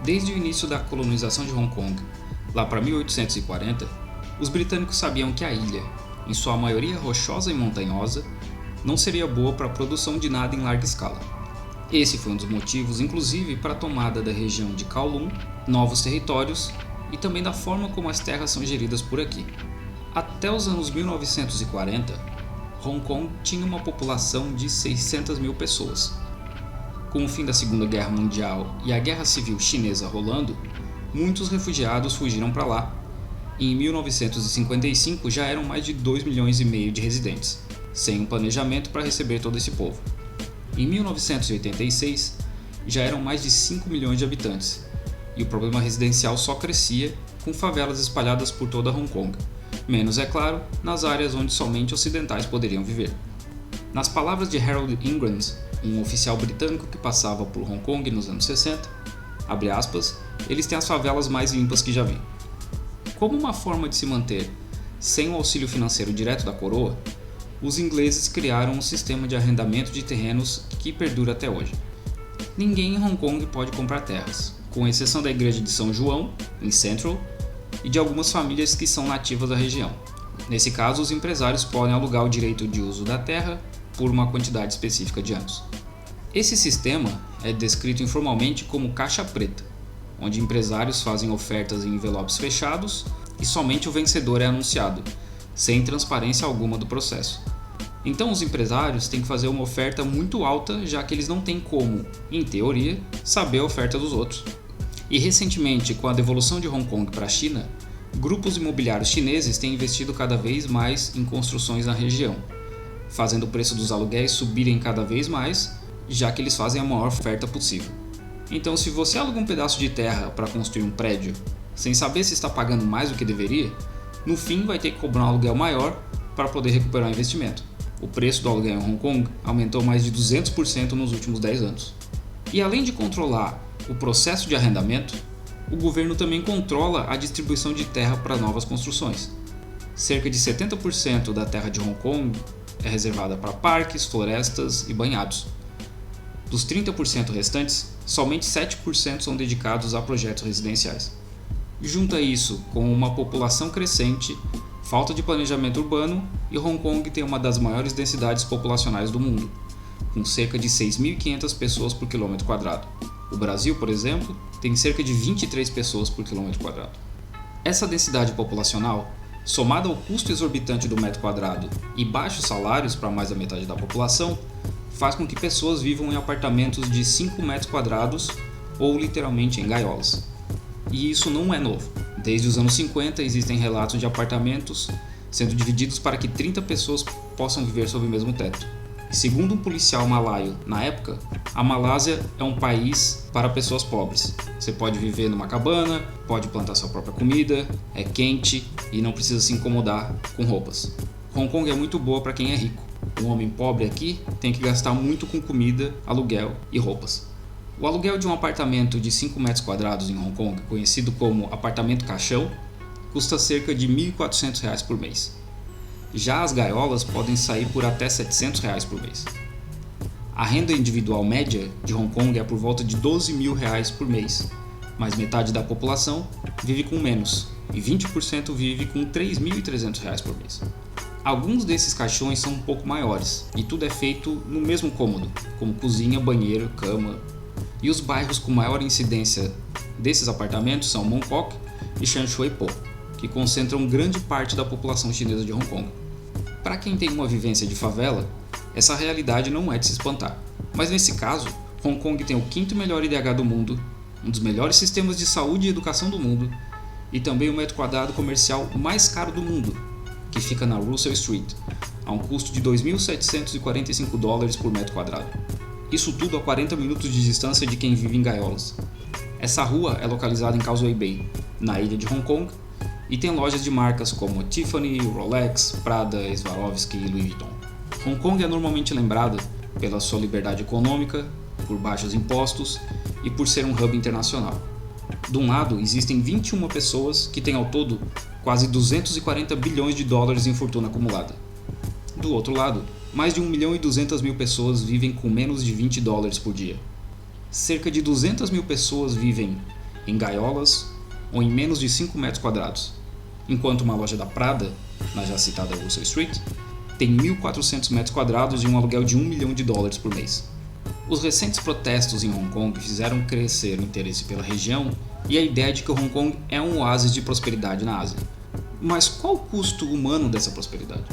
Desde o início da colonização de Hong Kong, lá para 1840, os britânicos sabiam que a ilha, em sua maioria rochosa e montanhosa, não seria boa para a produção de nada em larga escala. Esse foi um dos motivos, inclusive, para a tomada da região de Kowloon, novos territórios e também da forma como as terras são geridas por aqui. Até os anos 1940, Hong Kong tinha uma população de 600 mil pessoas. Com o fim da Segunda Guerra Mundial e a Guerra Civil Chinesa rolando, muitos refugiados fugiram para lá. E em 1955 já eram mais de 2,5 milhões de residentes, sem um planejamento para receber todo esse povo. Em 1986, já eram mais de 5 milhões de habitantes, e o problema residencial só crescia, com favelas espalhadas por toda Hong Kong, menos, é claro, nas áreas onde somente ocidentais poderiam viver. Nas palavras de Harold Ingrams, um oficial britânico que passava por Hong Kong nos anos 60, abre aspas, eles têm as favelas mais limpas que já vi. Como uma forma de se manter sem o auxílio financeiro direto da coroa, os ingleses criaram um sistema de arrendamento de terrenos que perdura até hoje. Ninguém em Hong Kong pode comprar terras, com exceção da igreja de São João, em Central, e de algumas famílias que são nativas da região. Nesse caso, os empresários podem alugar o direito de uso da terra por uma quantidade específica de anos. Esse sistema é descrito informalmente como caixa preta, onde empresários fazem ofertas em envelopes fechados e somente o vencedor é anunciado, sem transparência alguma do processo. Então os empresários têm que fazer uma oferta muito alta, já que eles não têm como, em teoria, saber a oferta dos outros. E recentemente, com a devolução de Hong Kong para a China, grupos imobiliários chineses têm investido cada vez mais em construções na região, fazendo o preço dos aluguéis subirem cada vez mais, já que eles fazem a maior oferta possível. Então, se você aluga um pedaço de terra para construir um prédio, sem saber se está pagando mais do que deveria, no fim vai ter que cobrar um aluguel maior para poder recuperar o investimento. O preço do aluguel em Hong Kong aumentou mais de 200% nos últimos 10 anos. E além de controlar o processo de arrendamento, o governo também controla a distribuição de terra para novas construções. Cerca de 70% da terra de Hong Kong é reservada para parques, florestas e banhados. Dos 30% restantes, somente 7% são dedicados a projetos residenciais. Junta isso com uma população crescente, falta de planejamento urbano e Hong Kong tem uma das maiores densidades populacionais do mundo, com cerca de 6.500 pessoas por quilômetro quadrado. O Brasil, por exemplo, tem cerca de 23 pessoas por quilômetro quadrado. Essa densidade populacional, somada ao custo exorbitante do metro quadrado e baixos salários para mais da metade da população, faz com que pessoas vivam em apartamentos de 5 metros quadrados ou literalmente em gaiolas. E isso não é novo. Desde os anos 50 existem relatos de apartamentos sendo divididos para que 30 pessoas possam viver sob o mesmo teto. E segundo um policial malaio na época, a Malásia é um país para pessoas pobres. Você pode viver numa cabana, pode plantar sua própria comida, é quente e não precisa se incomodar com roupas. Hong Kong é muito boa para quem é rico. Um homem pobre aqui tem que gastar muito com comida, aluguel e roupas. O aluguel de um apartamento de 5 metros quadrados em Hong Kong, conhecido como apartamento caixão, custa cerca de R$ 1.400 por mês. Já as gaiolas podem sair por até R$ 700 por mês. A renda individual média de Hong Kong é por volta de R$ 12.000 por mês, mas metade da população vive com menos e 20% vive com R$ 3.300 por mês. Alguns desses caixões são um pouco maiores e tudo é feito no mesmo cômodo, como cozinha, banheiro, cama. E os bairros com maior incidência desses apartamentos são Mong Kok e Shan Shui Po, que concentram grande parte da população chinesa de Hong Kong. Para quem tem uma vivência de favela, essa realidade não é de se espantar. Mas nesse caso, Hong Kong tem o 5º melhor IDH do mundo, um dos melhores sistemas de saúde e educação do mundo, e também o metro quadrado comercial mais caro do mundo, que fica na Russell Street, a um custo de $2.745 por metro quadrado. Isso tudo a 40 minutos de distância de quem vive em gaiolas. Essa rua é localizada em Causeway Bay, na ilha de Hong Kong, e tem lojas de marcas como Tiffany, Rolex, Prada, Swarovski e Louis Vuitton. Hong Kong é normalmente lembrada pela sua liberdade econômica, por baixos impostos e por ser um hub internacional. De um lado, existem 21 pessoas que têm ao todo quase 240 bilhões de dólares em fortuna acumulada. Do outro lado, mais de 1.200.000 pessoas vivem com menos de $20 por dia. Cerca de 200.000 pessoas vivem em gaiolas ou em menos de 5 metros quadrados, enquanto uma loja da Prada, na já citada Russell Street, tem 1.400 metros quadrados e um aluguel de $1 milhão por mês. Os recentes protestos em Hong Kong fizeram crescer o interesse pela região e a ideia de que Hong Kong é um oásis de prosperidade na Ásia. Mas qual o custo humano dessa prosperidade?